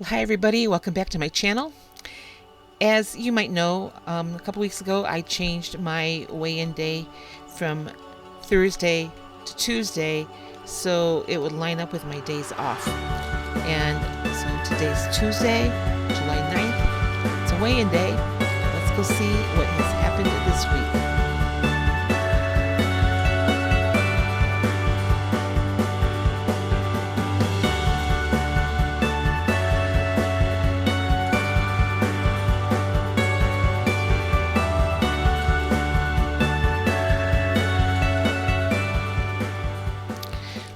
Hi everybody, welcome back to my channel. As you might know, a couple weeks ago I changed my weigh-in day from Thursday to Tuesday so it would line up with my days off. And so today's Tuesday, July 9th. It's a weigh-in day. Let's go see what has happened this week.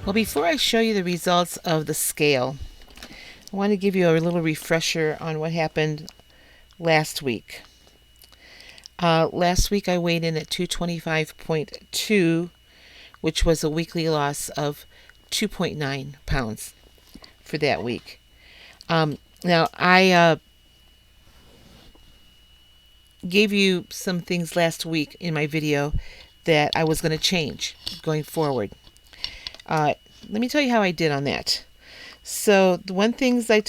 Well, before I show you the results of the scale, I want to give you a little refresher on what happened last week. Last week I weighed in at 225.2, which was a weekly loss of 2.9 pounds for that week. Now, I gave you some things last week in my video that I was going to change going forward. Let me tell you how I did on that. So the one thing I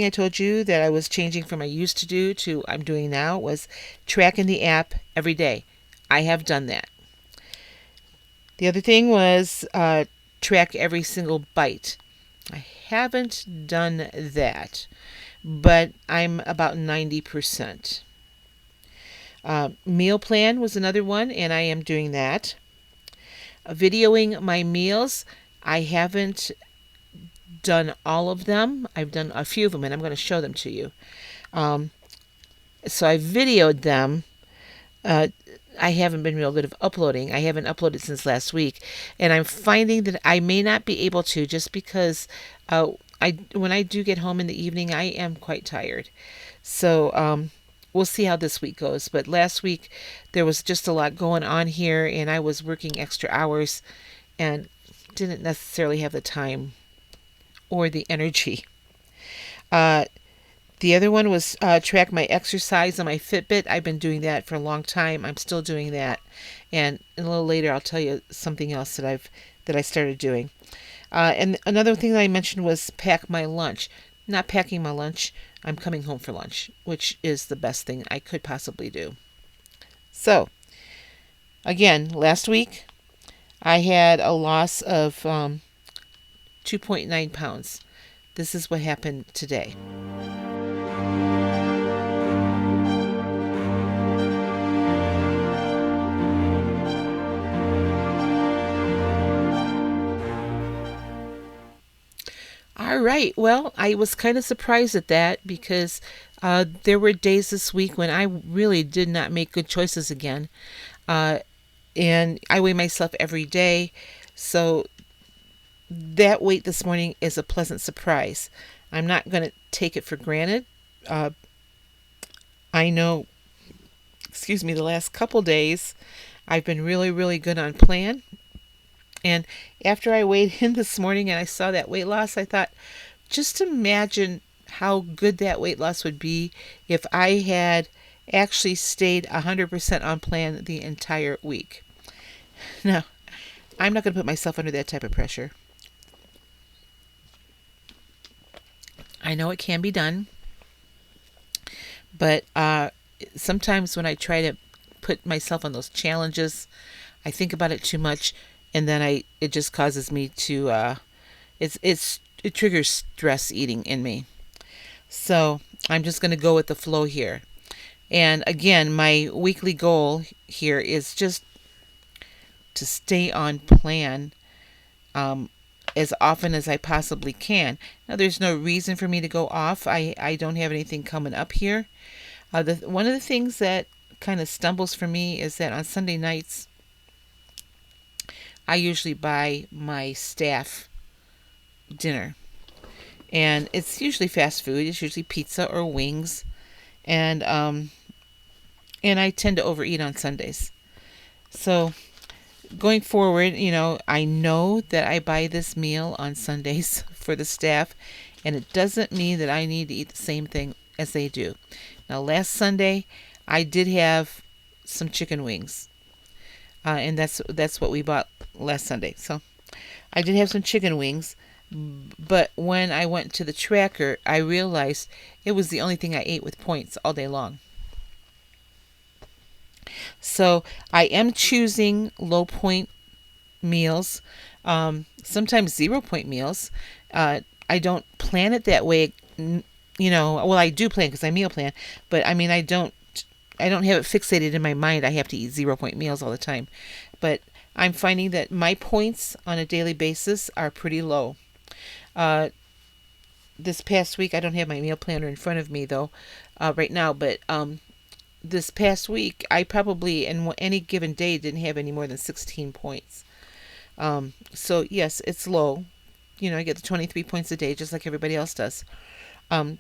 told you that I was changing from I used to do to I'm doing now was tracking the app every day. I have done that. The other thing was track every single bite. I haven't done that, but I'm about 90%. Meal plan was another one, and I am doing that. Videoing my meals, I haven't done all of them. I've done a few of them, and I'm going to show them to you. So I videoed them. I haven't been real good at uploading. I haven't uploaded since last week, and I'm finding that I may not be able to just because when I do get home in the evening, I am quite tired. So we'll see how this week goes. But last week there was just a lot going on here, and I was working extra hours and didn't necessarily have the time or the energy. The other one was track my exercise on my Fitbit. I've been doing that for a long time. I'm still doing that, and a little later I'll tell you something else that I started doing. And another thing that I mentioned was pack my lunch. Not packing my lunch. I'm coming home for lunch, which is the best thing I could possibly do. So, again, last week I had a loss of 2.9 pounds. This is what happened today. All right. Well, I was kind of surprised at that because there were days this week when I really did not make good choices again. And I weigh myself every day. So that weight this morning is a pleasant surprise. I'm not going to take it for granted. I know, the last couple days I've been really, really good on plan. And after I weighed in this morning and I saw that weight loss, I thought, just imagine how good that weight loss would be if I had actually stayed 100% on plan the entire week. Now, I'm not going to put myself under that type of pressure. I know it can be done, but sometimes when I try to put myself on those challenges, I think about it too much, and then it just causes me to it triggers stress eating in me. So I'm just going to go with the flow here. And again, my weekly goal here is just to stay on plan as often as I possibly can. Now, there's no reason for me to go off. I don't have anything coming up here. One of the things that kind of stumbles for me is that on Sunday nights, I usually buy my staff dinner. And it's usually fast food. It's usually pizza or wings. And I tend to overeat on Sundays. So going forward, I know that I buy this meal on Sundays for the staff, and it doesn't mean that I need to eat the same thing as they do. Now, last Sunday, I did have some chicken wings, and that's what we bought last Sunday. So I did have some chicken wings, But when I went to the tracker, I realized it was the only thing I ate with points all day long. So I am choosing low point meals, sometimes 0 point meals. I don't plan it that way. Well, I do plan because I meal plan, but I mean, I don't have it fixated in my mind. I have to eat 0 point meals all the time, but I'm finding that my points on a daily basis are pretty low. Uh, this past week, I don't have my meal planner in front of me though, right now, but this past week, I probably in any given day didn't have any more than 16 points. So yes, it's low. I get the 23 points a day just like everybody else does.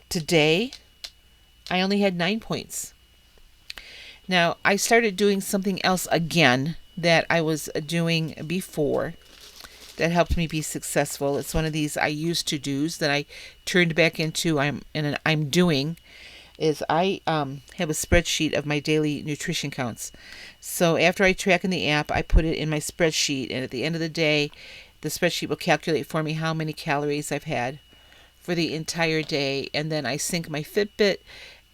Today, I only had 9 points. Now, I started doing something else again that I was doing before that helped me be successful. It's one of these I used to do's that I turned back into I'm doing. Is I have a spreadsheet of my daily nutrition counts. So after I track in the app, I put it in my spreadsheet, and at the end of the day, the spreadsheet will calculate for me how many calories I've had for the entire day, and then I sync my Fitbit,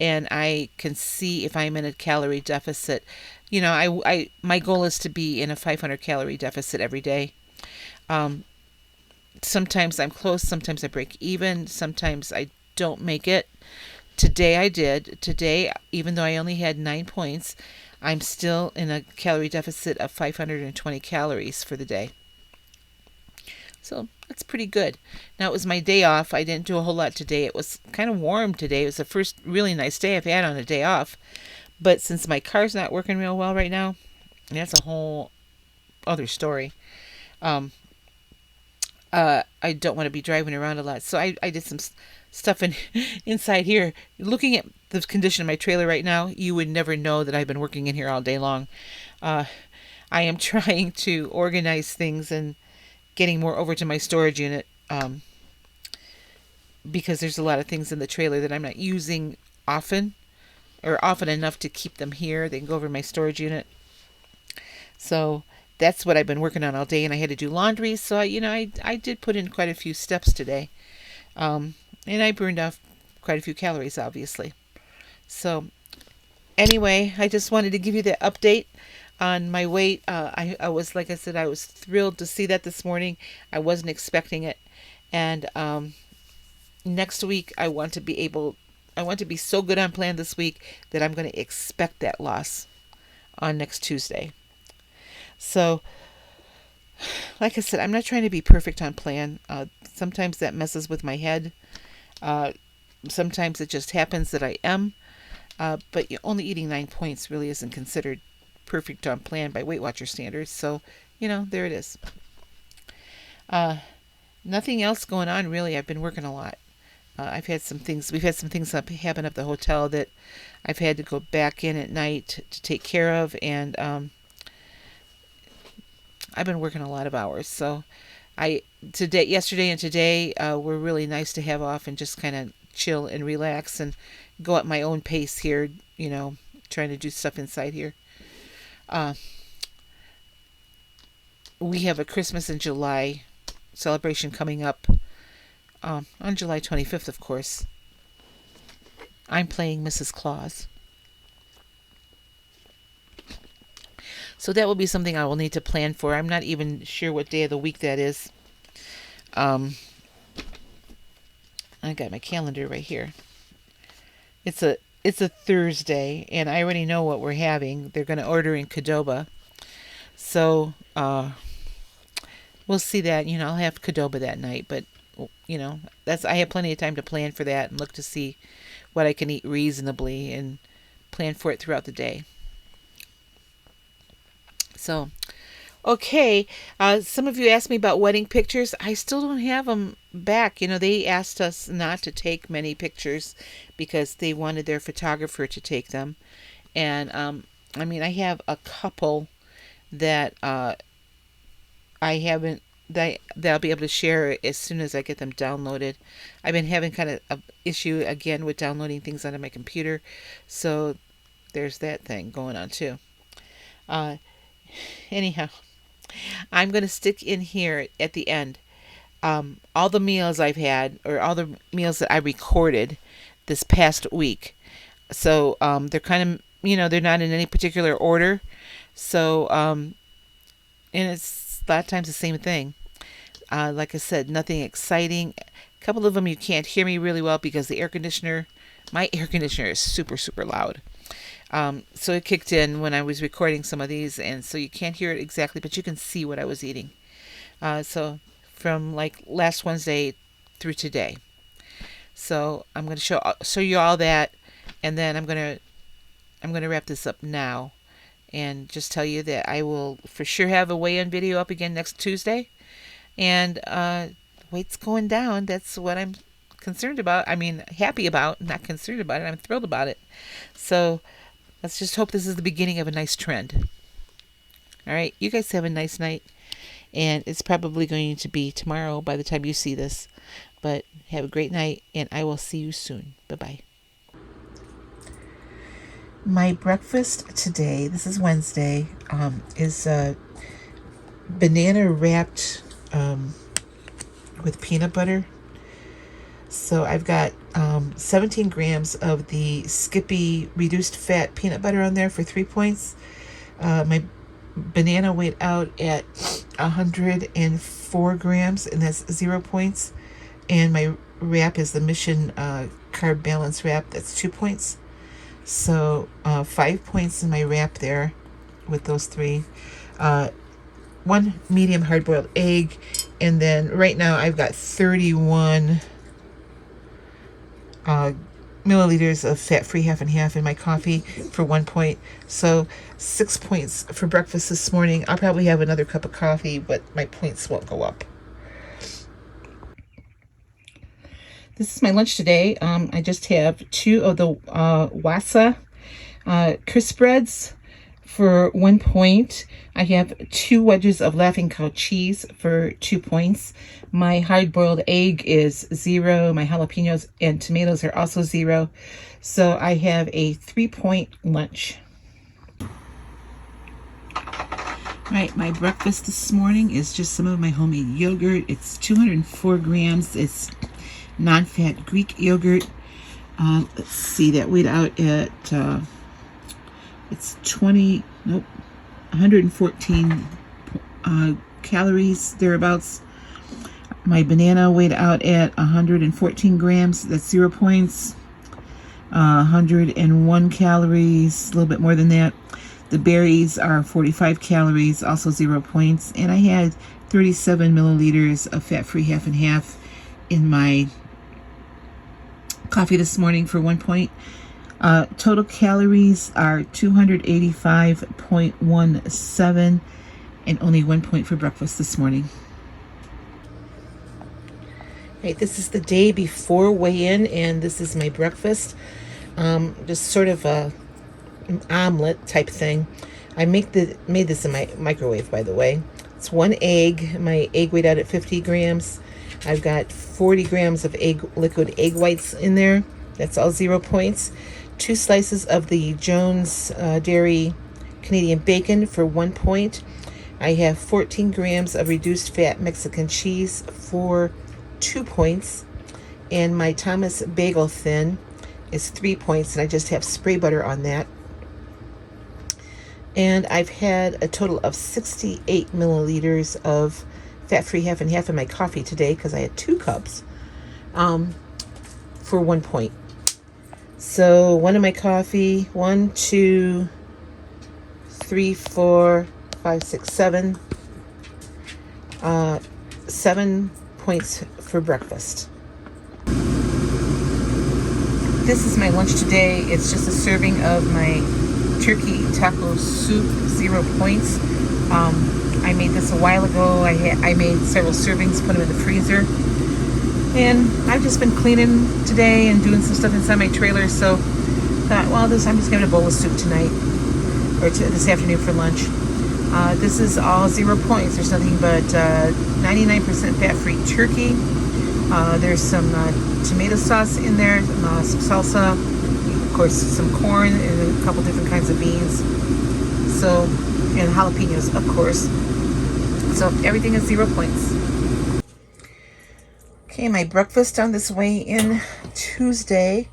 and I can see if I'm in a calorie deficit. I my goal is to be in a 500 calorie deficit every day. Um, Sometimes I'm close, sometimes I break even, sometimes I don't make it. Today I did. Today, even though I only had 9 points, I'm still in a calorie deficit of 520 calories for the day. So that's pretty good. Now, it was my day off. I didn't do a whole lot today. It was kind of warm today. It was the first really nice day I've had on a day off. But since my car's not working real well right now, that's a whole other story. Um, I don't want to be driving around a lot. So I did some stuff inside here. Looking at the condition of my trailer right now, you would never know that I've been working in here all day long. Uh, I am trying to organize things and getting more over to my storage unit, because there's a lot of things in the trailer that I'm not using often or often enough to keep them here. They can go over to my storage unit. So that's what I've been working on all day, and I had to do laundry. So I did put in quite a few steps today, and I burned off quite a few calories, obviously. So anyway, I just wanted to give you that update on my weight. I was, like I said, I was thrilled to see that this morning. I wasn't expecting it, and next week I want to be so good on plan this week that I'm going to expect that loss on next Tuesday. So, like I said, I'm not trying to be perfect on plan. Sometimes that messes with my head. Uh, Sometimes it just happens that I am. But only eating 9 points really isn't considered perfect on plan by Weight Watcher standards. So, there it is. Nothing else going on really. I've been working a lot. We've had some things happen up the hotel that I've had to go back in at night to take care of, and I've been working a lot of hours. So yesterday and today were really nice to have off and just kind of chill and relax and go at my own pace here, trying to do stuff inside here. Uh, we have a Christmas in July celebration coming up, on July 25th, of course. I'm playing Mrs. Claus. So that will be something I will need to plan for. I'm not even sure what day of the week that is. I got my calendar right here. It's a Thursday, and I already know what we're having. They're going to order in Qdoba. So we'll see that. I'll have Qdoba that night, but I have plenty of time to plan for that and look to see what I can eat reasonably and plan for it throughout the day. So, okay. Some of you asked me about wedding pictures. I still don't have them back. They asked us not to take many pictures because they wanted their photographer to take them. And, I have a couple that I haven't, that I'll be able to share as soon as I get them downloaded. I've been having kind of an issue again with downloading things onto my computer. So there's that thing going on too. Anyhow, I'm going to stick in here at the end. all the meals I've had, or all the meals that I recorded this past week. So they're kind of, they're not in any particular order. So, and it's a lot of times the same thing. Like I said, nothing exciting. A couple of them you can't hear me really well because my air conditioner is super, super loud. So it kicked in when I was recording some of these, and so you can't hear it exactly, but you can see what I was eating. So from like last Wednesday through today. So I'm going to show you all that, and then I'm gonna wrap this up now, and just tell you that I will for sure have a weigh-in video up again next Tuesday, and weight's going down. That's what I'm concerned about. I mean, happy about, not concerned about it. I'm thrilled about it. So let's just hope this is the beginning of a nice trend. All right, you guys have a nice night, and it's probably going to be tomorrow by the time you see this. But have a great night, and I will see you soon. Bye-bye. My breakfast today, this is Wednesday, is banana wrapped with peanut butter. So I've got 17 grams of the Skippy reduced fat peanut butter on there for 3 points. My banana weighed out at 104 grams, and that's 0 points. And my wrap is the Mission Carb Balance wrap, that's 2 points. So 5 points in my wrap there with those three. One medium hard-boiled egg, and then right now I've got 31 milliliters of fat-free half and half in my coffee for 1 point. So 6 points for breakfast this morning. I'll probably have another cup of coffee, but my points won't go up. This is my lunch today. I just have 2 of the Wasa crisp breads for 1 point. I have 2 wedges of Laughing Cow cheese for 2 points. My hard-boiled egg is 0. My jalapenos and tomatoes are also 0. So I have a 3-point lunch. All right, my breakfast this morning is just some of my homemade yogurt. It's 204 grams. It's non-fat Greek yogurt. Let's see, that weighed out at it's 114 calories thereabouts. My banana weighed out at 114 grams. That's 0 points. 101 calories, a little bit more than that. The berries are 45 calories, also 0 points. And I had 37 milliliters of fat-free half and half in my coffee this morning for 1 point. Total calories are 285.17, and only 1 point for breakfast this morning. Right, this is the day before weigh-in, and this is my breakfast. Just sort of a an omelet type thing. I made this in my microwave, by the way. It's 1 egg. My egg weighed out at 50 grams. I've got 40 grams of liquid egg whites in there. That's all 0 points. 2 slices of the Jones Dairy Canadian bacon for 1 point. I have 14 grams of reduced fat Mexican cheese for 2 points. And my Thomas Bagel Thin is 3 points, and I just have spray butter on that. And I've had a total of 68 milliliters of fat-free half and half in my coffee today because I had 2 cups for 1 point. So one of my coffee, 1, 2, 3, 4, 5, 6, 7. 7 points for breakfast. This is my lunch today. It's just a serving of my turkey taco soup, 0 points. I made this a while ago. I made several servings, put them in the freezer. And I've just been cleaning today and doing some stuff inside my trailer, so thought, well, I'm just giving a bowl of soup tonight, or this afternoon for lunch. This is all 0 points. There's nothing but 99% fat-free turkey. There's some tomato sauce in there, some salsa, of course some corn, and a couple different kinds of beans. So, and jalapenos, of course. So everything is 0 points. Okay, my breakfast on this way in Tuesday.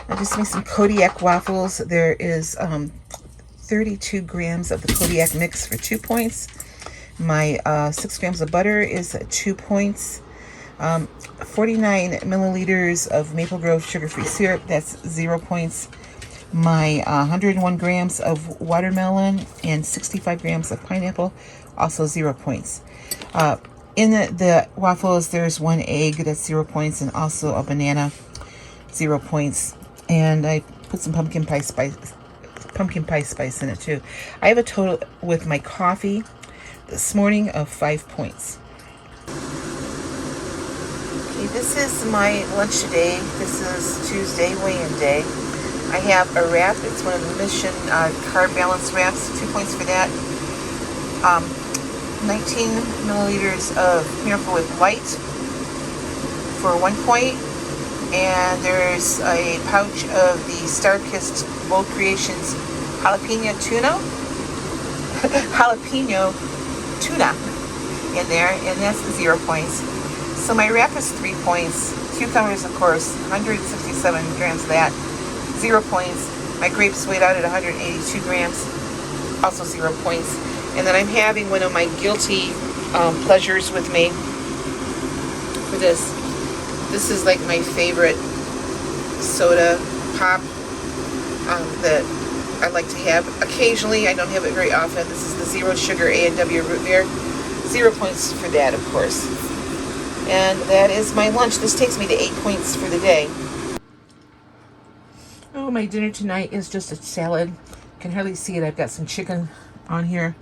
I just made some Kodiak waffles. There is 32 grams of the Kodiak mix for 2 points. My 6 grams of butter is 2 points. 49 milliliters of Maple Grove sugar-free syrup, that's 0 points. My 101 grams of watermelon and 65 grams of pineapple, also 0 points. In the waffles, there's 1 egg, that's 0 points, and also a banana, 0 points. And I put some pumpkin pie spice in it too. I have a total with my coffee this morning of 5 points. Okay, this is my lunch today. This is Tuesday, weigh-in day. I have a wrap. It's one of the Mission Carb Balance wraps. 2 points for that. 19 milliliters of Miracle Whip Light for 1 point. And there's a pouch of the Star-Kissed Bold Creations jalapeno tuna in there, and that's 0 points. So my wrap is 3 points. Cucumbers, of course, 167 grams of that, 0 points. My grapes weighed out at 182 grams, also 0 points. And then I'm having one of my guilty pleasures with me for this. This is like my favorite soda pop that I like to have occasionally. I don't have it very often. This is the Zero Sugar A&W Root Beer. 0 points for that, of course. And that is my lunch. This takes me to 8 points for the day. Oh, my dinner tonight is just a salad. You can hardly see it. I've got some chicken on here.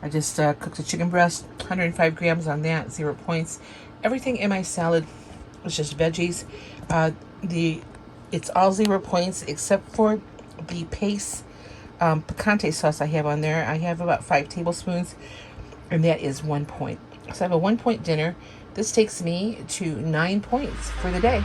I just cooked a chicken breast, 105 grams on that, 0 points. Everything in my salad is just veggies. It's all 0 points except for the Pace picante sauce I have on there. I have about 5 tablespoons, and that is 1 point. So I have a 1 point dinner. This takes me to 9 points for the day.